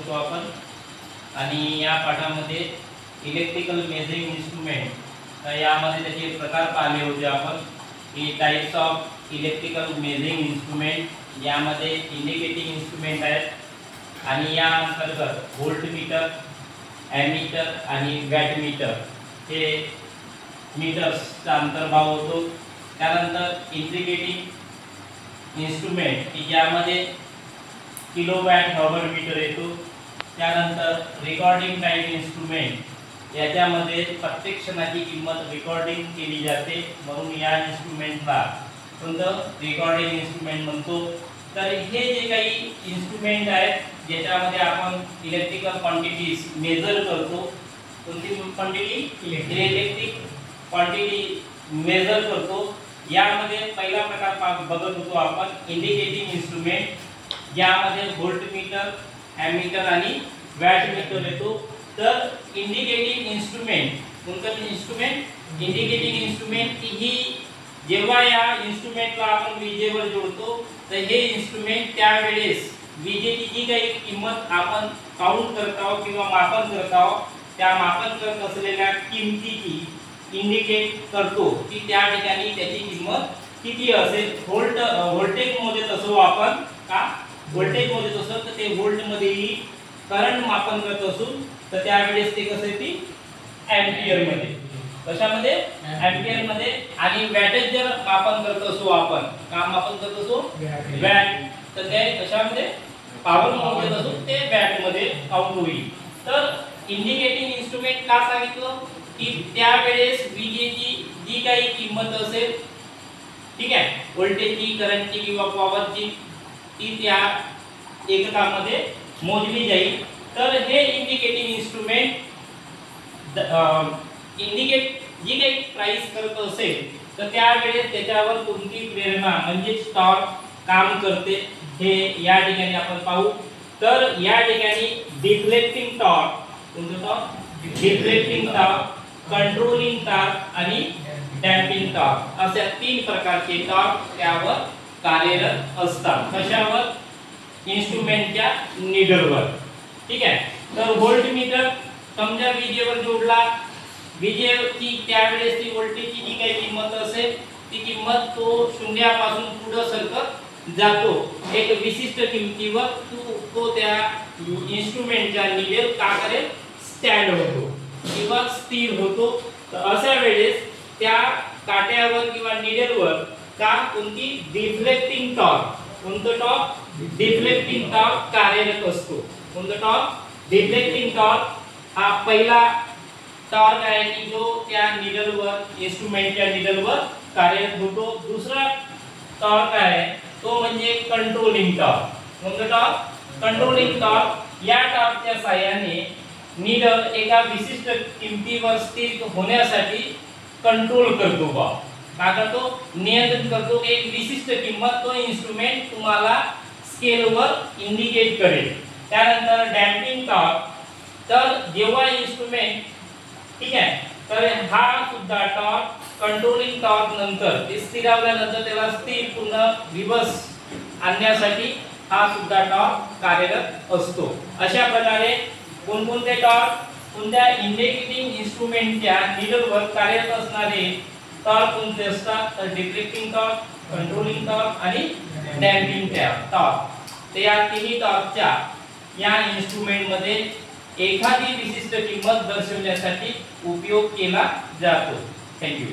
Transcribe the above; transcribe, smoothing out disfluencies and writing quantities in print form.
होतो आपण। आणि या पाठामध्ये इलेक्ट्रिकल मेजरिंग इन्स्ट्रुमेंट यामध्ये त्याचे प्रकार पाहिले होते आपण की types of electrical measuring instrument. यामध्ये इंडिकेटिंग इन्स्ट्रुमेंट आहेत आणि या अंतर्गत व्होल्टमीटर, ॲमीटर आणि वॅटमीटर हे मीटर्सचा अंतर्भाव होतो। त्यानंतर इंडिकेटिंग इन्स्ट्रुमेंट की ज्यामध्ये किलोवॅट हॉवर मीटर येतो। त्यानंतर रेकॉर्डिंग टाइम इन्स्ट्रुमेंट याच्यामध्ये प्रत्येक क्षणाची किंमत रेकॉर्डिंग केली जाते, म्हणून या इन्स्ट्रुमेंटला कोणतं रेकॉर्डिंग इन्स्ट्रुमेंट म्हणतो। तर हे जे काही इन्स्ट्रुमेंट आहेत ज्याच्यामध्ये आपण इलेक्ट्रिकल क्वांटिटीज मेजर करतो, कोणती क्वांटिटी इलेक्ट्रिक क्वांटिटी मेजर करतो। यामध्ये पहिला प्रकार बघत होतो आपण इंडिकेटिंग इन्स्ट्रुमेंट, ज्यामध्ये व्होल्टमीटर, ॲमीटर आणि वॅटमीटर येतो। तर इंडिकेटिंग इन्स्ट्रुमेंट कोणतं इन्स्ट्रुमेंट इंडिकेटिंग इन्स्ट्रुमेंट ही जेव्हा या इन्स्ट्रुमेंटला आपण विजेवर जोडतो तर हे इन्स्ट्रुमेंट त्यावेळेस विजेची जी काही किंमत आपण काउंट करत आहोत किंवा मापन करत आहोत त्या मापन करत असलेल्या किमतीची इंडिकेट करतो की त्या ठिकाणी त्याची किंमत किती असेल। व्होल्टेज मध्ये तसं आपण का व्होल्टेज मध्ये तसं तर ते व्होल्ट मध्येही करंट मापन करत असून तर त्यावेळेस ते कसं येते एंपियर मध्ये, कशामध्ये एंपियर मध्ये। आणि वॅटेज जर मापन करत असो आपण का मापन करत असो वॅट, तर ते कशामध्ये पॉवर मोजत असो ते वॅट मध्ये काउंट होईल। तर इंडिकेटिंग इन्स्ट्रुमेंट का सांगितलं की त्यावेळेस विजेची जी काही किंमत असेल, ठीक आहे, व्होल्टेजची, करंटची किंवा पॉवरची, ती त्या एककामध्ये मोजली जाईल। तर हे इंडिकेटिंग इन्स्ट्रुमेंट इंडिकेट जी काही प्राइस करत असेल तर त्यावेळेस त्याच्यावर कोणती प्रेरणा म्हणजे टॉर्क काम करते हे या ठिकाणी आपण पाहू। तर या ठिकाणी डिफ्लेक्टिंग टॉर्क, कोणतं torque deflecting torque, controlling torque आणि डॅम्पिंग टॉर्क अशा तीन प्रकारचे टॉर्क त्यावर कार्यरत असतात। कशावर इन्स्ट्रुमेंटच्या नीडलवर, ठीक आहे। तर व्होल्टमीटर समजा विजेवर जोडला, विजेची त्यावेळेस ती व्होल्टेजची जी काही किंमत असेल ती किंमत तो शून्यापासून पुढे सरकत जातो एक विशिष्ट किमतीवर, तो त्या इन्स्ट्रुमेंटच्या नीडल का करेल स्टँड होतो किंवा स्थिर होतो। तर अशा वेळेस त्या काट्यावर किंवा नीडलवर का कोणती डिफ्लेक्टिंग टॉर्क, कोणतं टॉर्क डिफ्लेक्टिंग टॉर्क कार्यरत असतो। कोणतं टॉर्क डिफ्लेक्टिंग टॉर्क हा पहिला टॉर्क आहे की जो त्या नीडलवर इन्स्ट्रुमेंटच्या नीडलवर कार्यरत होतो। दुसरा टॉर्क आहे तो म्हणजे कंट्रोलिंग टॉर्क। कोणतं टॉर्क कंट्रोलिंग टॉर्क। या टॉर्कच्या सहाय्याने नीडल एका विशिष्ट किमतीवर स्थिर होण्यासाठी कंट्रोल करतो बा, का करतो नियंत्रण करतो। एक विशिष्ट किंमत तो इन्स्ट्रुमेंट तुम्हाला स्केलवर इंडिकेट करेल। त्यानंतर डॅम्पिंग टॉर्क, तर जेव्हा इन्स्ट्रुमेंट, ठीक आहे, तर हा सुद्धा टॉर्क कंट्रोलिंग टॉर्क नंतर ते स्थिरावल्यानंतर त्याला स्थिर पुन्हा रिवर्स आणण्यासाठी हा सुद्धा टॉर्क कार्यरत असतो। अशा प्रकारे कोणकोणते टॉर्क कोणत्या इंडिकेटिंग इन्स्ट्रुमेंटच्या नीडलवर कार्यरत असणारे टॉर्क कोणते असतात, तर डिफ्लेक्टिंग टॉर्क, कंट्रोलिंग टॉर्क आणि डॅम्पिंग टॉर्क। तर या तिन्ही टॉर्कच्या या इन्स्ट्रुमेंट मध्ये एखादी विशिष्ट किंमत दर्शवण्यासाठी उपयोग केला जातो। थँक्यू।